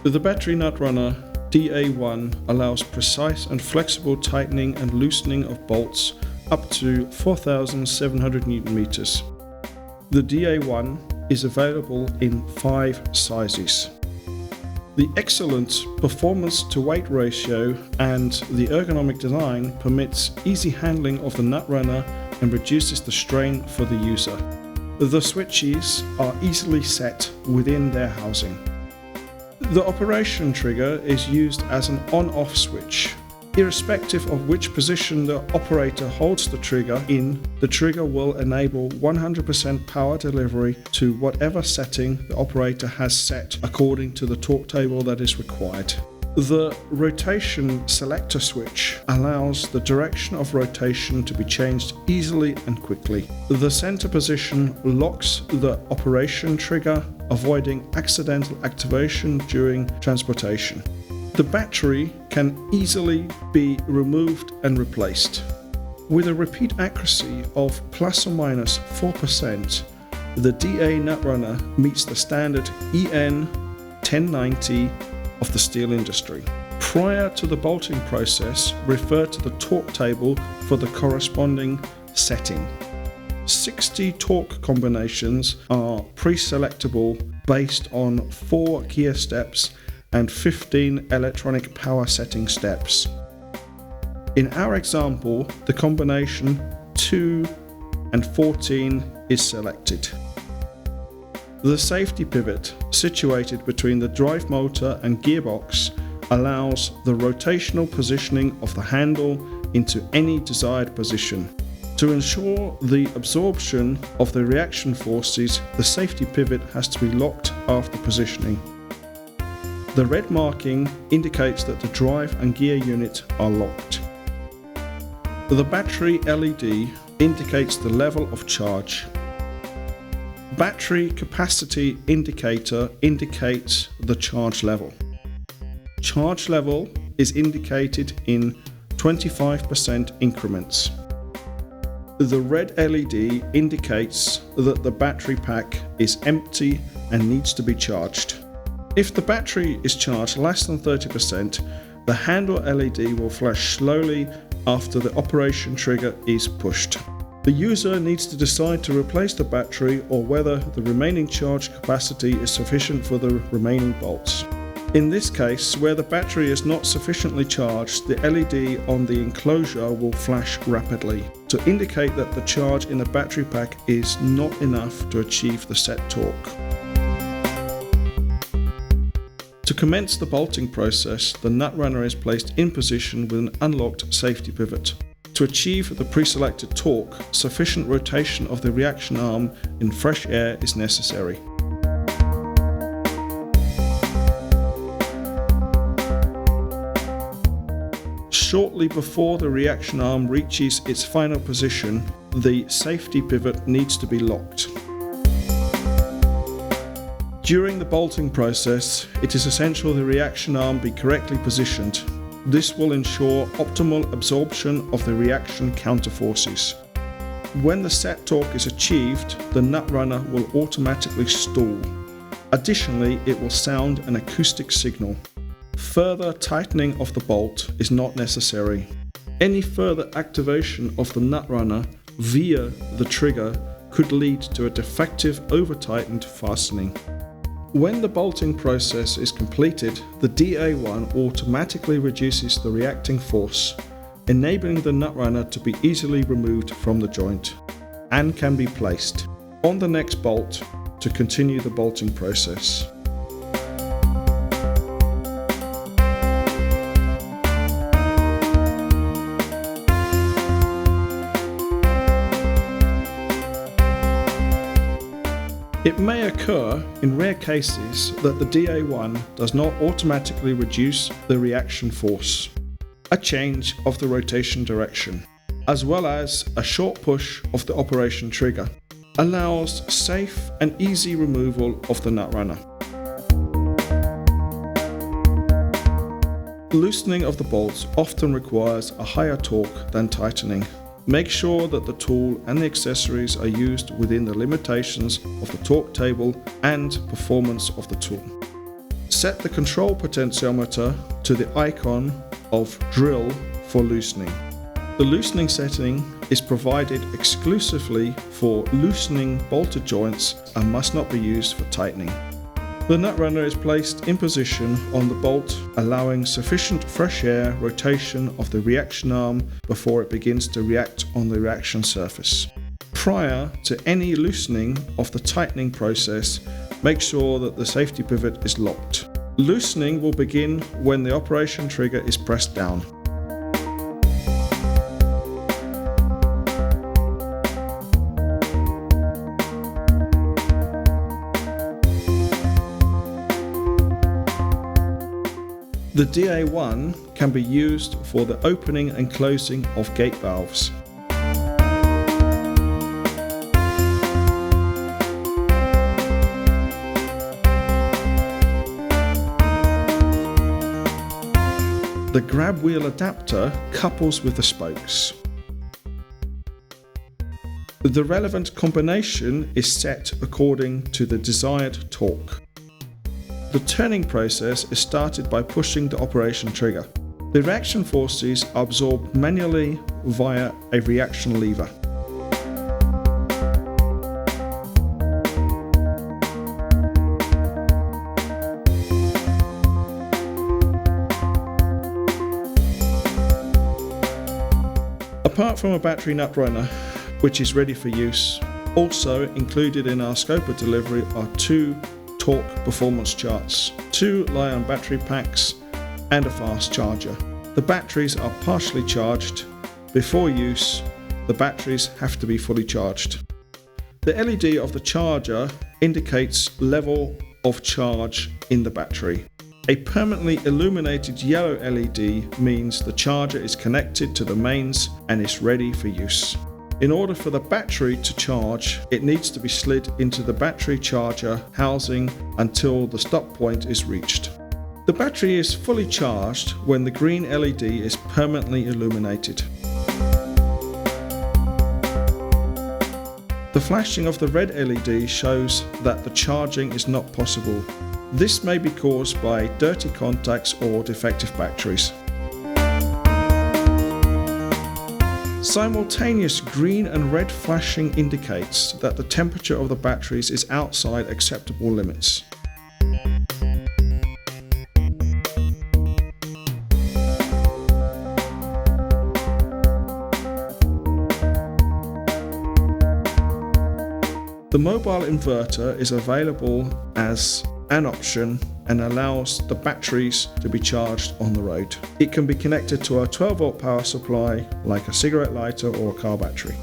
The battery nut runner DA1 allows precise and flexible tightening and loosening of bolts up to 4,700 Newton meters. The DA1 is available in 5 sizes. The excellent performance to weight ratio and the ergonomic design permits easy handling of the nut runner and reduces the strain for the user. The switches are easily set within their housing. The operation trigger is used as an on-off switch. Irrespective of which position the operator holds the trigger in, the trigger will enable 100% power delivery to whatever setting the operator has set according to the torque table that is required. The rotation selector switch allows the direction of rotation to be changed easily and quickly. The center position locks the operation trigger, avoiding accidental activation during transportation. The battery can easily be removed and replaced. With a repeat accuracy of plus or minus 4%, the DA nut runner meets the standard EN 1090 of the steel industry. Prior to the bolting process, refer to the torque table for the corresponding setting. 60 torque combinations are pre-selectable based on 4 gear steps and 15 electronic power setting steps. In our example, the combination 2 and 14 is selected. The safety pivot, situated between the drive motor and gearbox, allows the rotational positioning of the handle into any desired position. To ensure the absorption of the reaction forces, the safety pivot has to be locked after positioning. The red marking indicates that the drive and gear unit are locked. The battery LED indicates the level of charge. Battery capacity indicator indicates the charge level. Charge level is indicated in 25% increments. The red LED indicates that the battery pack is empty and needs to be charged. If the battery is charged less than 30%, the handle LED will flash slowly after the operation trigger is pushed. The user needs to decide to replace the battery or whether the remaining charge capacity is sufficient for the remaining bolts. In this case, where the battery is not sufficiently charged, the LED on the enclosure will flash rapidly to indicate that the charge in the battery pack is not enough to achieve the set torque. To commence the bolting process, the nut runner is placed in position with an unlocked safety pivot. To achieve the pre-selected torque, sufficient rotation of the reaction arm in fresh air is necessary. Shortly before the reaction arm reaches its final position, the safety pivot needs to be locked. During the bolting process, it is essential the reaction arm be correctly positioned. This will ensure optimal absorption of the reaction counterforces. When the set torque is achieved, the nut runner will automatically stall. Additionally, it will sound an acoustic signal. Further tightening of the bolt is not necessary. Any further activation of the nut runner via the trigger could lead to a defective over-tightened fastening. When the bolting process is completed, the DA1 automatically reduces the reacting force, enabling the nut runner to be easily removed from the joint and can be placed on the next bolt to continue the bolting process. It may occur in rare cases that the DA1 does not automatically reduce the reaction force. A change of the rotation direction, as well as a short push of the operation trigger, allows safe and easy removal of the nut runner. Loosening of the bolts often requires a higher torque than tightening. Make sure that the tool and the accessories are used within the limitations of the torque table and performance of the tool. Set the control potentiometer to the icon of drill for loosening. The loosening setting is provided exclusively for loosening bolted joints and must not be used for tightening. The nut runner is placed in position on the bolt, allowing sufficient fresh air rotation of the reaction arm before it begins to react on the reaction surface. Prior to any loosening of the tightening process, make sure that the safety pivot is locked. Loosening will begin when the operation trigger is pressed down. The DA1 can be used for the opening and closing of gate valves. The grab wheel adapter couples with the spokes. The relevant combination is set according to the desired torque. The turning process is started by pushing the operation trigger. The reaction forces are absorbed manually via a reaction lever. Apart from a battery nut runner, which is ready for use, also included in our scope of delivery are 2 torque performance charts, 2 Li-ion battery packs and a fast charger. The batteries are partially charged. Before use, the batteries have to be fully charged. The LED of the charger indicates level of charge in the battery. A permanently illuminated yellow LED means the charger is connected to the mains and is ready for use. In order for the battery to charge, it needs to be slid into the battery charger housing until the stop point is reached. The battery is fully charged when the green LED is permanently illuminated. The flashing of the red LED shows that the charging is not possible. This may be caused by dirty contacts or defective batteries. Simultaneous green and red flashing indicates that the temperature of the batteries is outside acceptable limits. The mobile inverter is available as an option and allows the batteries to be charged on the road. It can be connected to a 12-volt power supply like a cigarette lighter or a car battery.